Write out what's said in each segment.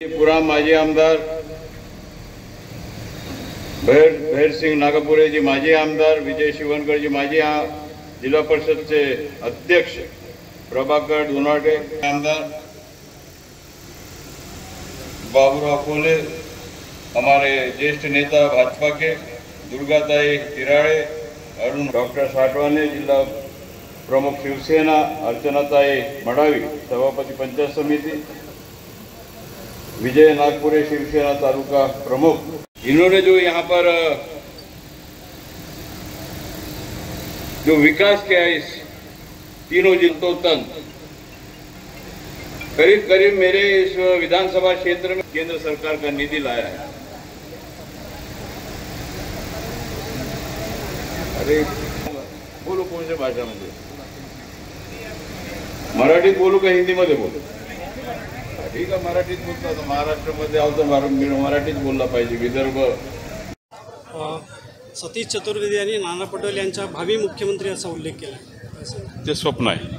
पुरा माजी आमदार भैर सिंग नागपुरे जी माजी आमदार, विजय शिवनकर जी माजी जिला परिषद के अध्यक्ष, प्रभाकर धुनाटे आमदार, बाबूराव कोले हमारे ज्येष्ठ नेता भाजपा के, दुर्गाताई तिराड़े, अरुण डॉक्टर साटवाने जिला प्रमुख शिवसेना, अर्चनाताई मडावी सभापति पंचायत समिति, विजय नागपुरे शिवसेना तालुका प्रमुख। इन्होंने जो यहाँ पर जो विकास किया है इस तीनों जिलों तक, करीब करीब मेरे इस विधानसभा क्षेत्र में केंद्र सरकार का निधि लाया है। अरे बोलो कौन से भाषा में? मराठीत बोलू का हिंदी मध्ये बोलू? ठीक आहे, मराठीत बोलतो. आता महाराष्ट्रामध्ये आहोत, मराठीत बोलला पाहिजे. विदर्भ सतीश चतुर्वेदी यांनी नाना पटोले यांच्या भावी मुख्यमंत्री असा उल्लेख केला. ते स्वप्न आहे.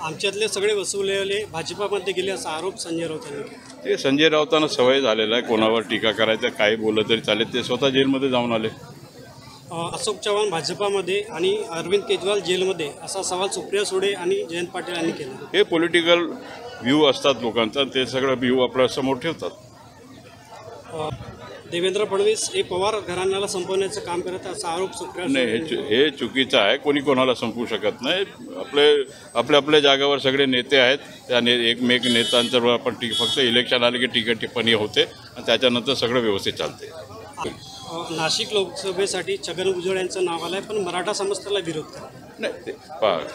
आमच्यातले सगळे वसुलेले भाजपामध्ये गेले असा आरोप संजय राऊत यांनी केला. ते संजय राऊतांना सवय झालेला आहे कोणावर टीका करायचं, काही बोललं तरी चालेल. ते स्वतः जेलमध्ये जाऊन आले. अशोक चव्हाण भाजपामध्ये आणि अरविंद केजरीवाल जेलमध्ये असा सवाल सुप्रिया सुळे आणि जयंत पाटील यांनी केला. हे पॉलिटिकल व्ह्यू असतात लोकांचा, ते सगळं व्ह्यू आपल्या समोर ठेवतात. देवेंद्र फडणवीस हे पवार घराण्याला संपवण्याचं काम करत असा आरोप सुप्रिया नाही, हे चुकीचं आहे. कोणी कोणाला संपवू शकत नाही. आपल्या जागावर सगळे नेते आहेत. त्या एकमेक नेत्यांचं आपण फक्त इलेक्शन आले की टीका टिप्पणी होते आणि त्याच्यानंतर सगळं व्यवस्थित चालते. नाशिक लोकसभेसाठी छगन भुजबळ यांचं नाव आलंय, पण मराठा समाज त्याला विरोध करा. नाही,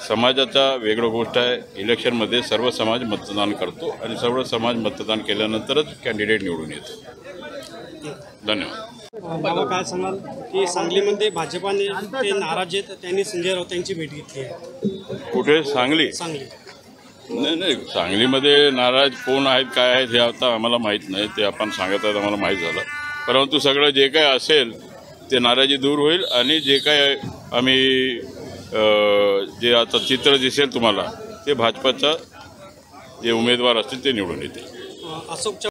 समाजाचा वेगळं गोष्ट आहे. इलेक्शनमध्ये सर्व समाज मतदान करतो आणि सर्व समाज मतदान केल्यानंतरच कॅन्डिडेट निवडून येतो. धन्यवाद. बाबा काय सांगाल की सांगलीमध्ये भाजपाने ते नाराज आहेत, त्यांनी संजय राऊत यांची भेट घेतली आहे. कुठे? सांगली? सांगली. नाही, सांगलीमध्ये नाराज कोण आहेत काय आहेत हे आता आम्हाला माहीत नाही. ते आपण सांगत आहेत आम्हाला माहीत झालं. परंतु सगळं जे काय असेल ते नाराजी दूर होईल आणि जे काय आम्ही जे आता चित्र दिसेल तुम्हाला ते भाजपाचा जे उमेदवार असतील ते निवडून येतील. अशोक